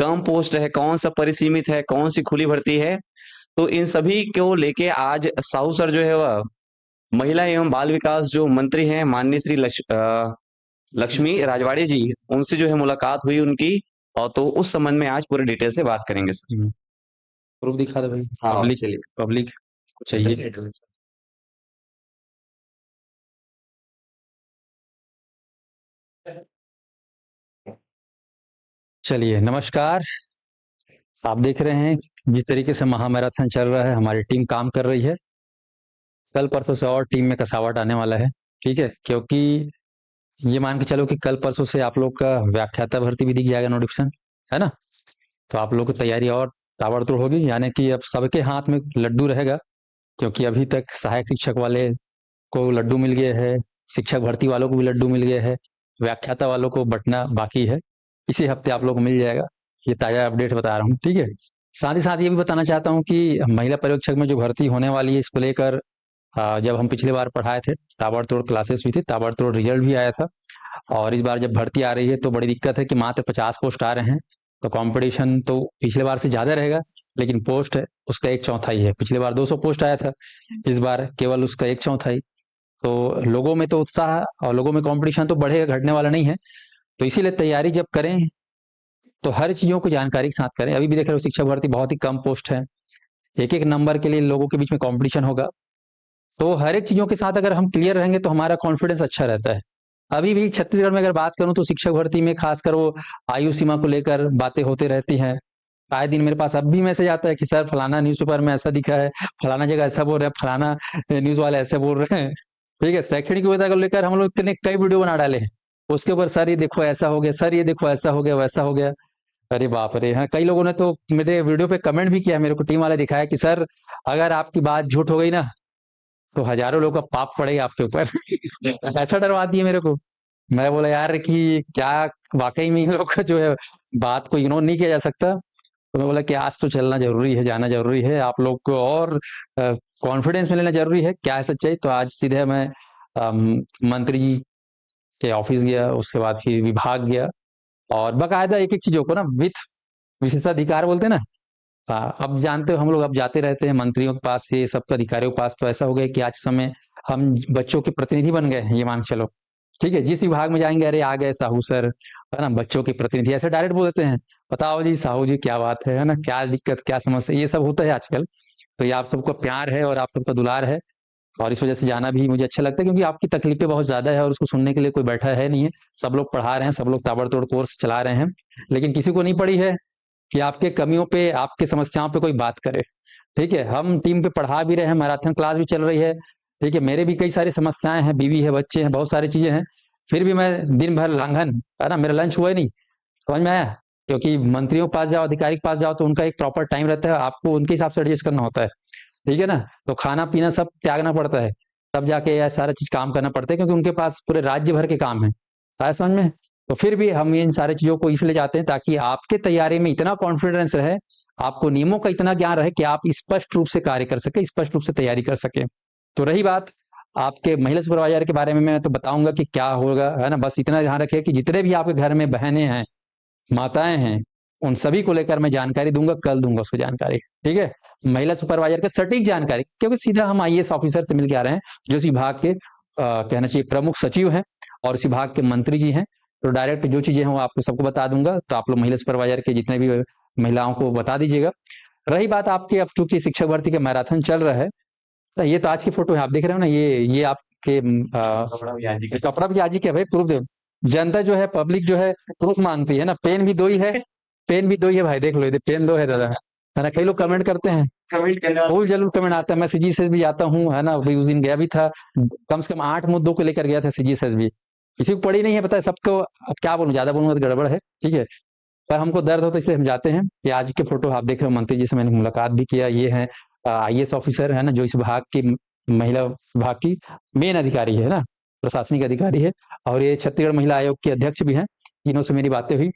कम post है, कौन सा परिसीमित है, कौन सी खुली भर्ती है, तो इन सभी को लेके आज साहू सर जो है वह महिला एवं बाल विकास जो मंत्री हैं माननीय श्री लक्ष्मी राजवाड़े जी, उनसे जो है मुलाकात हुई उनकी, और तो उस संबंध में आज पूरे डिटेल से बात करेंगे सर। प्रूफ दिखा दे भाई। हाँ पब्लिक चलिए। पब्लिक को चाहिए। चलिए नमस्कार। आप देख रहे हैं जिस तरीके से महामैराथन चल रहा है, हमारी टीम काम कर रही है। कल परसों से और टीम में कसावट आने वाला है, ठीक है, क्योंकि ये मान के चलो कि कल परसों से आप लोग का व्याख्याता भर्ती भी दिख जाएगा नोटिफिकेशन, है ना। तो आप लोग की तैयारी और ताबड़तोड़ होगी, यानी कि अब सबके हाथ में लड्डू रहेगा, क्योंकि अभी तक सहायक शिक्षक वाले को लड्डू मिल गए है, शिक्षक भर्ती वालों को भी लड्डू मिल गया है, व्याख्याता वालों को बंटना बाकी है। इसी हफ्ते आप लोग को मिल जाएगा। ये ताज़ा अपडेट बता रहा हूँ, ठीक है। साथ ही साथ ये भी बताना चाहता हूँ कि महिला पर्यवेक्षक में जो भर्ती होने वाली है, इसको लेकर जब हम पिछले बार पढ़ाए थे, ताबड़तोड़ क्लासेस भी थी, ताबड़तोड़ रिजल्ट भी आया था। और इस बार जब भर्ती आ रही है तो बड़ी दिक्कत है कि मात्र 50 पोस्ट आ रहे हैं, तो कंपटीशन तो पिछले बार से ज़्यादा रहेगा, लेकिन पोस्ट है उसका 1/4 है। पिछले बार 200 पोस्ट आया था, इस बार केवल उसका 1/4। तो लोगों में तो उत्साह और लोगों में कंपटीशन तो बढ़ेगा, घटने वाला नहीं है। तो इसीलिए तैयारी जब करें तो हर चीज़ों को जानकारी के साथ करें। अभी भी देख रहे हो शिक्षक भर्ती बहुत ही कम पोस्ट है, एक एक नंबर के लिए लोगों के बीच में कंपटीशन होगा। तो हर एक चीज़ों के साथ अगर हम क्लियर रहेंगे तो हमारा कॉन्फिडेंस अच्छा रहता है। अभी भी छत्तीसगढ़ में अगर बात करूं तो शिक्षक भर्ती में खासकर वो आयु सीमा को लेकर बातें होती रहती हैं। आए दिन मेरे पास अब भी मैसेज आता है कि सर फलाना न्यूज़पेपर में ऐसा दिखा है, फलाना जगह ऐसा बोल रहे हैं, फलाना न्यूज़ वाले ऐसे बोल रहे हैं, ठीक है। शैक्षणिक योग्यता को लेकर हम लोग ने कई वीडियो बना डाले हैं, उसके ऊपर सर ये देखो ऐसा हो गया, सर ये देखो ऐसा हो गया, वैसा हो गया। अरे बाप रे! हाँ, कई लोगों ने तो मेरे वीडियो पे कमेंट भी किया, मेरे को टीम वाले दिखाया कि सर अगर आपकी बात झूठ हो गई ना तो हजारों लोग का पाप पड़ेगा आपके ऊपर। ऐसा डरवा दिए मेरे को। मैं बोला यार कि क्या वाकई में इन लोग का जो है बात को इग्नोर नहीं किया जा सकता। तो मैं बोला कि आज तो चलना जरूरी है, जाना जरूरी है, आप लोग को और कॉन्फिडेंस में लेना जरूरी है क्या है सच्चाई। तो आज सीधे मैं मंत्री जी के ऑफिस गया, उसके बाद फिर विभाग गया, और बकायदा एक एक चीजों को ना विथ विशेषाधिकार बोलते हैं ना। हाँ, अब जानते हो हम लोग अब जाते रहते हैं मंत्रियों के पास, ये सब अधिकारियों के पास। तो ऐसा हो गया कि आज समय हम बच्चों के प्रतिनिधि बन गए हैं, ये मान चलो, ठीक है। जिस विभाग में जाएंगे, अरे आ गए साहू सर, है ना, बच्चों के प्रतिनिधि, ऐसे डायरेक्ट बोल देते हैं, बताओ जी साहू जी क्या बात है ना, क्या दिक्कत, क्या समस्या, ये सब होता है आजकल। तो ये आप सबका प्यार है और आप सबका दुलार है, और इस वजह से जाना भी मुझे अच्छा लगता है, क्योंकि आपकी तकलीफें बहुत ज्यादा है और उसको सुनने के लिए कोई बैठा है नहीं है। सब लोग पढ़ा रहे हैं, सब लोग ताबड़तोड़ कोर्स चला रहे हैं, लेकिन किसी को नहीं पड़ी है कि आपके कमियों पे, आपके समस्याओं पे कोई बात करे, ठीक है। हम टीम पे पढ़ा भी रहे हैं, मैराथन क्लास भी चल रही है, ठीक है। मेरे भी कई सारी समस्याएं हैं, बीवी है, बच्चे हैं, बहुत सारी चीजें हैं, फिर भी मैं दिन भर लांघन, है ना, मेरा लंच हुआ ही नहीं, समझ में आया। क्योंकि मंत्रियों के पास जाओ, अधिकारी के पास जाओ, तो उनका एक प्रॉपर टाइम रहता है, आपको उनके हिसाब से एडजस्ट करना होता है, ठीक है ना। तो खाना पीना सब त्यागना पड़ता है, तब जाके यह सारा चीज काम करना पड़ता है, क्योंकि उनके पास पूरे राज्य भर के काम है, आया समझ में। तो फिर भी हम इन सारी चीजों को इसलिए जाते हैं ताकि आपके तैयारी में इतना कॉन्फिडेंस रहे, आपको नियमों का इतना ज्ञान रहे कि आप स्पष्ट रूप से कार्य कर सके, स्पष्ट रूप से तैयारी कर सके। तो रही बात आपके महिला सुपरवाइजर के बारे में, मैं तो बताऊंगा कि क्या होगा, है ना। बस इतना ध्यान रखिए कि जितने भी आपके घर में बहनें हैं, माताएं हैं, उन सभी को लेकर मैं जानकारी दूंगा, कल दूंगा उसको जानकारी, ठीक है। महिला सुपरवाइजर का सटीक जानकारी, क्योंकि सीधा हम आईएएस ऑफिसर से मिल के आ रहे हैं, जो इस विभाग के कहना चाहिए प्रमुख सचिव हैं और इस विभाग के मंत्री जी हैं। तो डायरेक्ट जो चीजें हैं वो आपको सबको बता दूंगा। तो आप लोग महिला सुपरवाइजर के जितने भी महिलाओं को बता दीजिएगा। रही बात आपके, अब चूंकि शिक्षक भर्ती का मैराथन चल रहा है, तो ये तो आज की फोटो है, आप देख रहे हो ना, ये आपके कपड़ा भी आज ही क्या भाई, प्रूफ दे। जनता जो है, पब्लिक जो है प्रूफ मांगती है ना। पेन भी दो ही है, पेन भी दो ही है भाई, देख लो, ये पेन दो है दादा, है ना। कई लोग कमेंट करते हैं, फुल जरूर कमेंट आता है। मैं सीजी से भी जाता हूँ, है ना, अभी उस दिन गया भी था, कम से कम 8 मुद्दों को लेकर गया था सीजी से भी, किसी को पड़ी नहीं है, पता है सबको। अब क्या बोलूं, ज्यादा बोलूंगा तो गड़बड़ है, ठीक है। पर हमको दर्द हो तो इसलिए हम जाते हैं। ये आज के फोटो आप देख रहे हो, मंत्री जी से मैंने मुलाकात भी किया। ये है आईएएस ऑफिसर, है ना, जो इस विभाग की, महिला विभाग की मेन अधिकारी है ना, प्रशासनिक अधिकारी है। और ये छत्तीसगढ़ महिला आयोग के अध्यक्ष भी हैं। इन्हों से मेरी बातें हुई,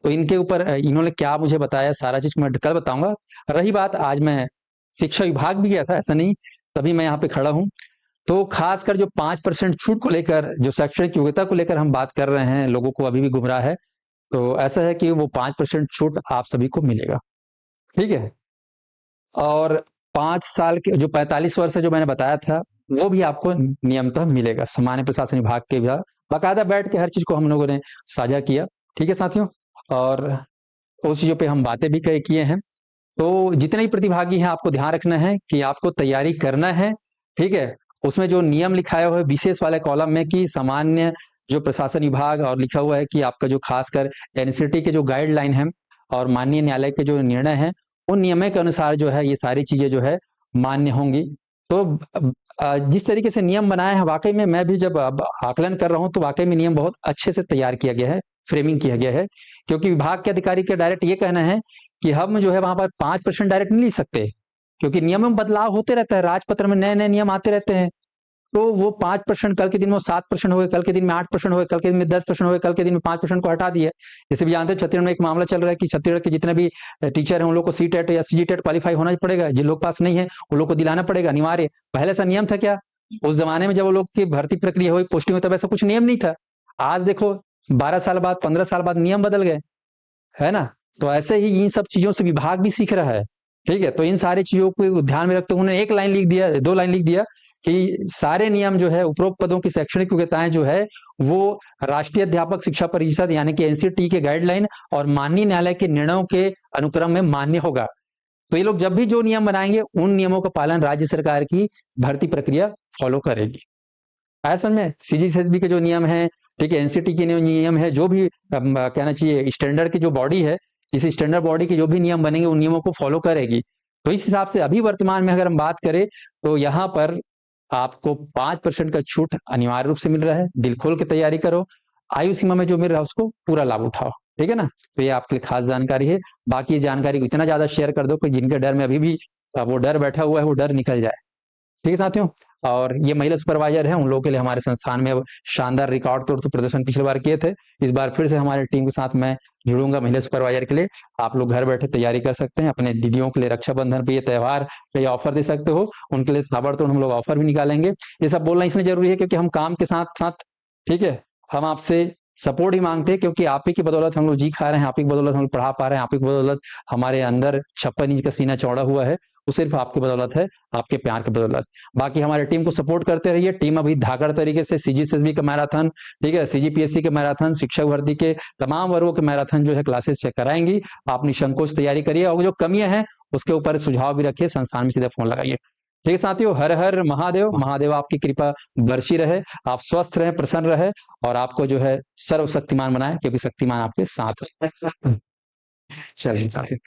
तो इनके ऊपर इन्होंने क्या मुझे बताया, सारा चीज मैं कल बताऊंगा। रही बात, आज मैं शिक्षा विभाग भी गया था, ऐसा नहीं, तभी मैं यहाँ पे खड़ा हूँ। तो खासकर जो 5% छूट को लेकर, जो शैक्षणिक योग्यता को लेकर हम बात कर रहे हैं, लोगों को अभी भी गुमराह है। तो ऐसा है कि वो 5% छूट आप सभी को मिलेगा, ठीक है। और 5 साल के जो 45 वर्ष है जो मैंने बताया था, वो भी आपको नियमतः मिलेगा। सामान्य प्रशासन विभाग के भी बाकायदा बैठ के हर चीज को हम लोगों ने साझा किया, ठीक है साथियों। और उस चीजों पे हम बातें भी किए हैं। तो जितने भी प्रतिभागी हैं, आपको ध्यान रखना है कि आपको तैयारी करना है, ठीक है। उसमें जो नियम लिखाया हुआ है विशेष वाले कॉलम में कि सामान्य जो प्रशासन विभाग, और लिखा हुआ है कि आपका जो खासकर एनसीटी के जो गाइडलाइन है और माननीय न्यायालय के जो निर्णय हैं, उन नियमों के अनुसार जो है ये सारी चीजें जो है मान्य होंगी। तो जिस तरीके से नियम बनाए हैं, वाकई में मैं भी जब अब आकलन कर रहा हूं तो वाकई में नियम बहुत अच्छे से तैयार किया गया है, फ्रेमिंग किया गया है। क्योंकि विभाग के अधिकारी का डायरेक्ट ये कहना है कि हम जो है वहां पर 5% डायरेक्ट नहीं लिख सकते, क्योंकि नियम में बदलाव होते रहता है, राजपत्र में नए नए नियम आते रहते हैं। तो वो 5% कल के दिन में 7% हो गए, कल के दिन में 8% हो गए, कल के दिन में 10% हो गए, कल के दिन में 5% को हटा दिया। जैसे भी जानते हैं छत्तीसगढ़ में एक मामला चल रहा है कि छत्तीसगढ़ के जितने भी टीचर हैं उन लोग को सी टेट या सी जी टेट क्वालिफाई होना ही पड़ेगा, जिन लोग पास नहीं है उन लोग को दिलाना पड़ेगा अनिवार्य। पहले ऐसा नियम था क्या? उस जमाने में जब वो लोग की भर्ती प्रक्रिया हुई, पोस्टिंग हुई, तब ऐसा कुछ नियम नहीं था। आज देखो 12 साल बाद, 15 साल बाद नियम बदल गए, है ना। तो ऐसे ही इन सब चीजों से विभाग भी सीख रहा है, ठीक है। तो इन सारी चीजों को ध्यान में रखते हुए उन्होंने एक लाइन लिख दिया, 2 लाइन लिख दिया कि सारे नियम जो है उपरोक्त पदों की शैक्षणिक योग्यताएं जो है वो राष्ट्रीय अध्यापक शिक्षा परिषद यानी कि एनसीटी के गाइडलाइन और माननीय न्यायालय के निर्णयों के अनुक्रम में मान्य होगा। तो ये लोग जब भी जो नियम बनाएंगे उन नियमों का पालन राज्य सरकार की भर्ती प्रक्रिया फॉलो करेगी। ऐसा में सीजीएसएसबी के जो नियम है, ठीक है, एनसीटी के नियम है, जो भी कहना चाहिए स्टैंडर्ड की जो बॉडी है, इस स्टैंडर्ड बॉडी के जो भी नियम बनेंगे उन नियमों को फॉलो करेगी। तो इस हिसाब से अभी वर्तमान में अगर हम बात करें तो यहाँ पर आपको 5% का छूट अनिवार्य रूप से मिल रहा है। दिल खोल के तैयारी करो, आयु सीमा में जो मिल रहा है उसको पूरा लाभ उठाओ, ठीक है ना। तो ये आपके लिए खास जानकारी है। बाकी ये जानकारी को इतना ज्यादा शेयर कर दो कि जिनके डर में अभी भी वो डर बैठा हुआ है वो डर निकल जाए, ठीक है साथियों। और ये महिला सुपरवाइजर है, उन लोगों के लिए हमारे संस्थान में अब शानदार रिकॉर्ड तौर पर प्रदर्शन पिछली बार किए थे। इस बार फिर से हमारे टीम के साथ मैं जुड़ूंगा महिला सुपरवाइजर के लिए। आप लोग घर बैठे तैयारी कर सकते हैं, अपने दीदियों के लिए रक्षाबंधन पे, ये त्योहार पे ऑफर दे सकते हो, उनके लिए ताबड़तोड़ हम लोग ऑफर भी निकालेंगे। ये सब बोलना इसमें जरूरी है क्योंकि हम काम के साथ साथ, ठीक है, हम आपसे सपोर्ट ही मांगते हैं, क्योंकि आप ही की बदौलत हम लोग जी खा रहे हैं, आप ही की बदौलत हम लोग पढ़ा पा रहे हैं, आप ही की बदौलत हमारे अंदर 56 इंच का सीना चौड़ा हुआ है, वो सिर्फ आपकी बदौलत है, आपके प्यार की बदौलत। बाकी हमारी टीम को सपोर्ट करते रहिए। टीम अभी धाकड़ तरीके से सीजीएसएसबी का मैराथन, ठीक है, सीजीपीएससी के मैराथन, शिक्षक भर्ती के तमाम वर्गों के मैराथन जो है क्लासेस चेक कराएंगी। आप निसंकोच तैयारी करिए और जो कमियां हैं उसके ऊपर सुझाव भी रखिए, संस्थान में सीधे फोन लगाइए। ठीक है साथियों, हर हर महादेव, महादेव आपकी कृपा बरसी रहे, आप स्वस्थ रहे, प्रसन्न रहे और आपको जो है सर्वशक्तिमान बनाए, क्योंकि शक्तिमान आपके साथ है। चलिए साथियों।